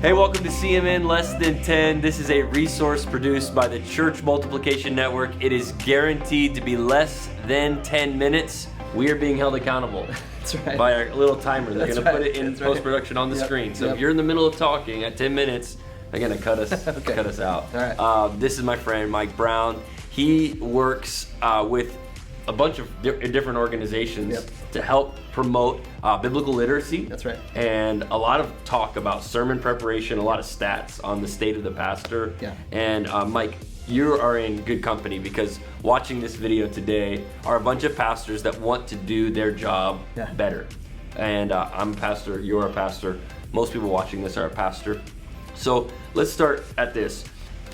Hey, welcome to CMN Less Than 10. This is a resource produced by the Church Multiplication Network. It is guaranteed to be less than 10 minutes. We are being held accountable That's right. by our little timer. They're going to put it in That's right. post-production on the screen. So if you're in the middle of talking at 10 minutes, they're going to cut us out. All right. This is my friend, Mike Brown. He works with a bunch of different organizations to help promote biblical literacy. That's right. And a lot of talk about sermon preparation, a lot of stats on the state of the pastor. Yeah. And Mike, you are in good company because watching this video today are a bunch of pastors that want to do their job better. And I'm a pastor, you're a pastor. Most people watching this are a pastor. So let's start at this.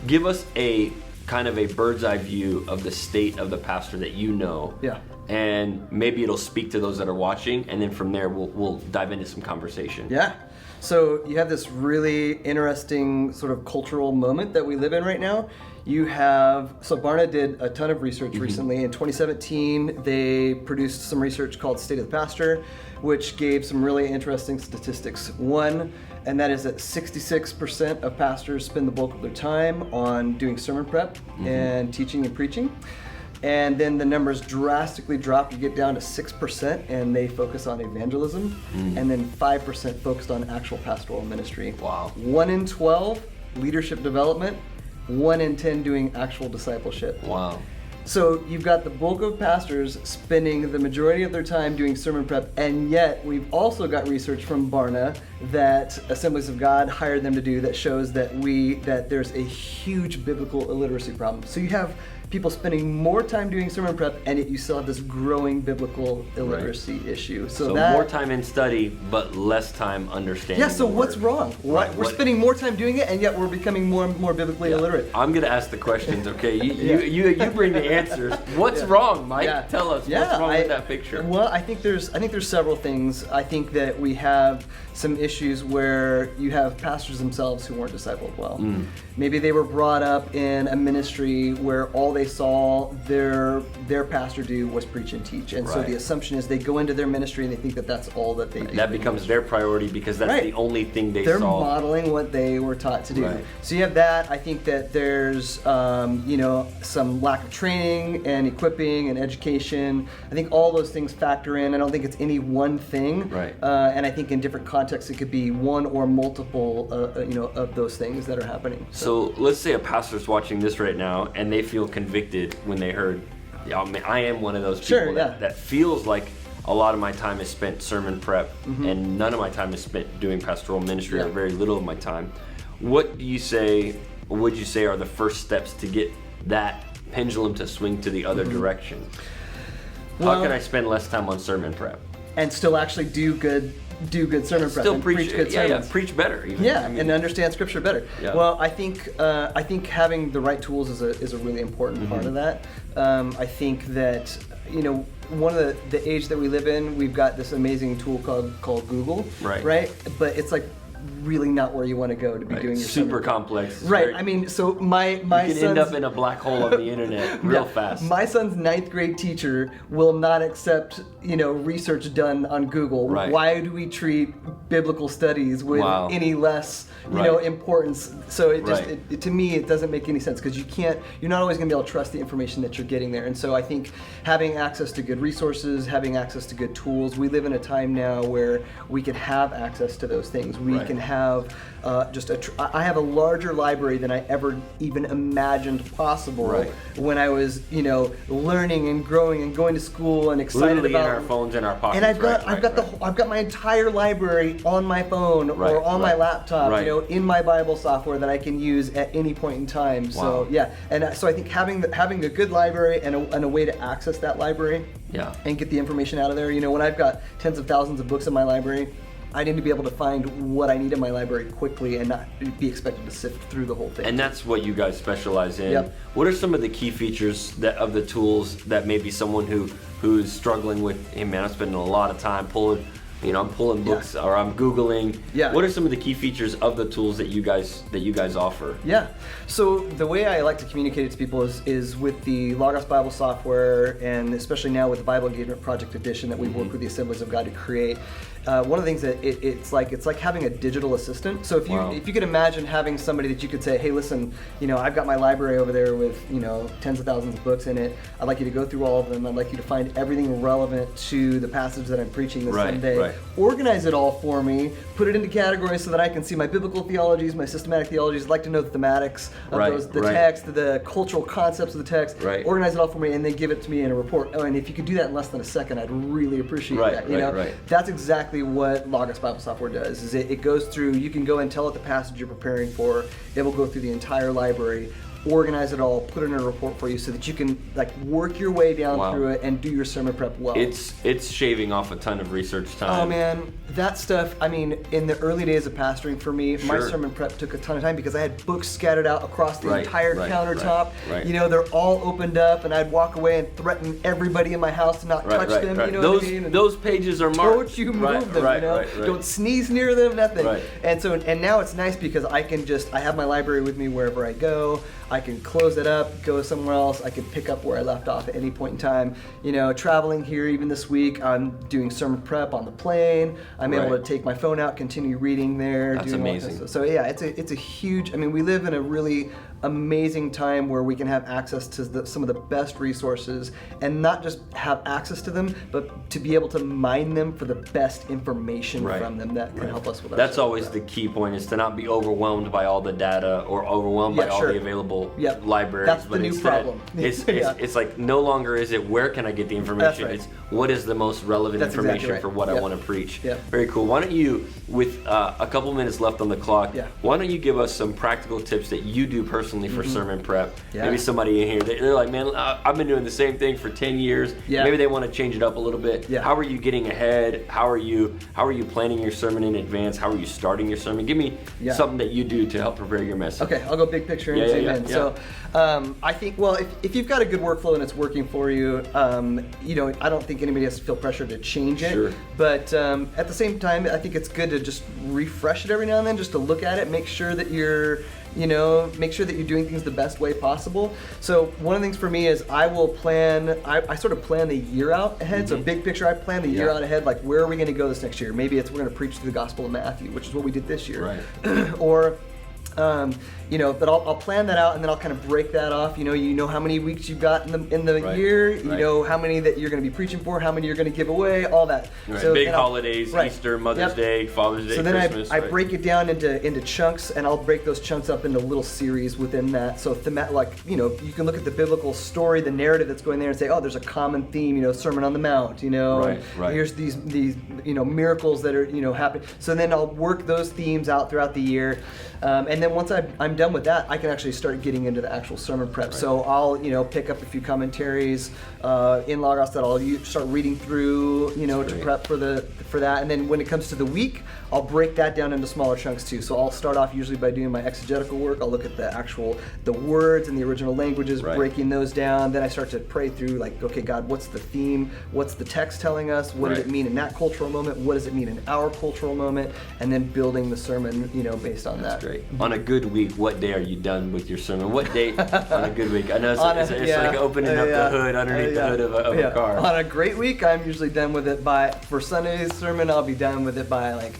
Give us a kind of a bird's eye view of the state of the pastor that you know. Yeah. And maybe it'll speak to those that are watching, and then from there we'll dive into some conversation. Yeah. So you have this really interesting sort of cultural moment that we live in right now. So Barna did a ton of research recently. In 2017, they produced some research called State of the Pastor, which gave some really interesting statistics. One, and that is that 66% of pastors spend the bulk of their time on doing sermon prep and teaching and preaching. And then the numbers drastically drop. You get down to 6%, and they focus on evangelism. And then 5% focused on actual pastoral ministry. Wow. 1 in 12, leadership development. 1 in 10 doing actual discipleship. Wow. So you've got the bulk of pastors spending the majority of their time doing sermon prep, and yet we've also got research from Barna that Assemblies of God hired them to do that shows that there's a huge biblical illiteracy problem. So you have people spending more time doing sermon prep, and yet you still have this growing biblical illiteracy issue. So more time in study, but less time understanding. Yeah, so what's wrong? We're spending more time doing it, and yet we're becoming more and more biblically illiterate. I'm going to ask the questions, okay? You bring the answers. What's wrong, Mike? Tell us, what's wrong with that picture? Well, I think there's several things. I think that we have some issues where you have pastors themselves who weren't discipled well. Maybe they were brought up in a ministry where all they saw their pastor do was preach and teach. And so the assumption is they go into their ministry and they think that that's all that they do. That becomes their priority because that's the only thing they saw. They're modeling what they were taught to do. Right. So you have that. I think that there's some lack of training and equipping and education. I think all those things factor in. I don't think it's any one thing. Right. And I think in different contexts it could be one or multiple of those things that are happening. So let's say a pastor's watching this right now and they feel convicted when they heard, I am one of those people that feels like a lot of my time is spent sermon prep and none of my time is spent doing pastoral ministry or very little of my time. What would you say are the first steps to get that pendulum to swing to the other direction? How can I spend less time on sermon prep? And still actually do good sermon prep. Still preach good sermons. Preach better. Even. And understand Scripture better. Yeah. Well, I think having the right tools is a really important part of that. I think that one of the age that we live in, we've got this amazing tool called Google. Right. But it's like really not where you want to go to be doing your super complex. Right. I mean, so my you can end up in a black hole of the internet real fast. My son's 9th grade teacher will not accept research done on Google. Right. Why do we treat biblical studies with any less importance? So it just to me it doesn't make any sense because you're not always going to be able to trust the information that you're getting there. And so I think having access to good resources, having access to good tools, we live in a time now where we can have access to those things. We can have I have a larger library than I ever even imagined possible when I was learning and growing and going to school and excited literally about in our phones in our pockets. And I've got my entire library on my phone or on my laptop, in my Bible software that I can use at any point in time. Wow. So so I think having a good library and a way to access that library and get the information out of there. When I've got tens of thousands of books in my library, I need to be able to find what I need in my library quickly and not be expected to sift through the whole thing. And that's what you guys specialize in. Yep. What are some of the key features of the tools that maybe someone who's struggling with, hey man, I'm spending a lot of time pulling I'm pulling books or I'm Googling. Yeah. What are some of the key features of the tools that you guys offer? Yeah. So the way I like to communicate it to people is with the Logos Bible software, and especially now with the Bible Engagement Project Edition that we've worked with the Assemblies of God to create. one of the things that it's like having a digital assistant. So if you could imagine having somebody that you could say, hey, listen, I've got my library over there with tens of thousands of books in it. I'd like you to go through all of them. I'd like you to find everything relevant to the passage that I'm preaching this Sunday. Right. Organize it all for me. Put it into categories so that I can see my biblical theologies, my systematic theologies. I'd like to know the thematics of the text, the cultural concepts of the text. Right. Organize it all for me, and then give it to me in a report. Oh, and if you could do that in less than a second, I'd really appreciate that. Right. That's exactly what Logos Bible Software does. Is it goes through. You can go and tell it the passage you're preparing for. It will go through the entire library, organize it all, put it in a report for you, so that you can work your way down through it and do your sermon prep well. It's shaving off a ton of research time. Oh man, that stuff. I mean, in the early days of pastoring for me, my sermon prep took a ton of time because I had books scattered out across the entire countertop. Right. They're all opened up, and I'd walk away and threaten everybody in my house to not touch them. What I mean? Those pages are marked. Don't you move them. Don't sneeze near them. Nothing. Right. And now it's nice because I have my library with me wherever I go. I can close it up, go somewhere else. I can pick up where I left off at any point in time. Traveling here even this week, I'm doing sermon prep on the plane. I'm able to take my phone out, continue reading there. That's amazing. So yeah, it's a huge. I mean, we live in a really amazing time where we can have access to some of the best resources, and not just have access to them, but to be able to mine them for the best information from them that can help us with our That's always the key point, is to not be overwhelmed by all the data or overwhelmed by all the available libraries. That's the new problem. It's like no longer is it where can I get the information, it's what is the most relevant information for what I want to preach. Very cool. Why don't you, with a couple minutes left on the clock, why don't you give us some practical tips that you do personally for sermon prep? Maybe somebody in here, they're like, man, I've been doing the same thing for 10 years. Maybe they want to change it up a little bit. How are you getting ahead? How are you planning your sermon in advance? How are you starting your sermon? Give me something that you do to help prepare your message. Okay, I'll go big picture and zoom in. So I think, if you've got a good workflow and it's working for you, I don't think anybody has to feel pressure to change it. Sure. But at the same time, I think it's good to just refresh it every now and then, just to look at it, make sure that you're doing things the best way possible. So one of the things for me is I sort of plan the year out ahead. So big picture, I plan the year out ahead, like where are we going to go this next year? Maybe we're going to preach through the Gospel of Matthew, which is what we did this year. Or but I'll plan that out, and then I'll kind of break that off. You know how many weeks you've got in the year. You know how many that you're going to be preaching for, how many you're going to give away, all that. So big holidays, Easter, Mother's Day, Father's Day, so then Christmas. I break it down into chunks, and I'll break those chunks up into little series within that. So you can look at the biblical story, the narrative that's going there, and say, oh, there's a common theme. Sermon on the Mount. Here's these miracles that are happening. So then I'll work those themes out throughout the year. And then once I'm done with that, I can actually start getting into the actual sermon prep. So I'll pick up a few commentaries in Logos that I'll start reading through to prep for that. And then when it comes to the week, I'll break that down into smaller chunks too. So I'll start off usually by doing my exegetical work. I'll look at the words and the original languages, breaking those down. Then I start to pray through, okay, God, what's the theme? What's the text telling us? What does it mean in that cultural moment? What does it mean in our cultural moment? And then building the sermon, based on that. Great. On a good week, what day are you done with your sermon? What day on a good week? I know it's like opening up the hood underneath the hood of a car. On a great week, I'm usually done with it for Sunday's sermon. I'll be done with it by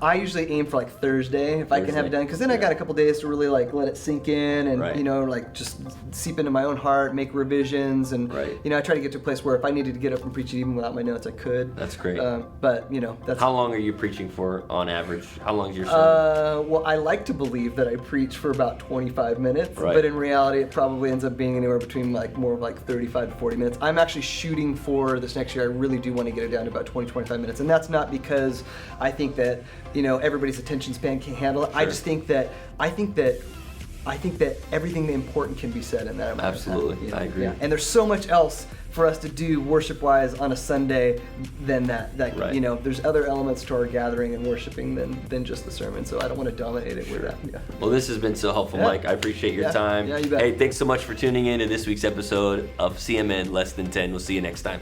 I usually aim for Thursday if I can have it done, because then I got a couple days to really let it sink in and just seep into my own heart, make revisions, and I try to get to a place where if I needed to get up and preach it even without my notes, I could. That's great. But that's. How long are you preaching for on average? How long is your sermon? Well, I like to believe that I preach for about 25 minutes, but in reality, it probably ends up being anywhere between more of 35 to 40 minutes. I'm actually shooting for this next year. I really do want to get it down to about 20-25 minutes, and that's not because I think that everybody's attention span can't handle it. Sure. I think that everything important can be said in that amount of time. Absolutely, I agree. And there's so much else for us to do worship-wise on a Sunday than that. There's other elements to our gathering and worshiping than just the sermon. So I don't want to dominate it with that. Yeah. Well, this has been so helpful, Mike. I appreciate your time. Yeah, you bet. Hey, thanks so much for tuning in to this week's episode of CMN Less Than 10. We'll see you next time.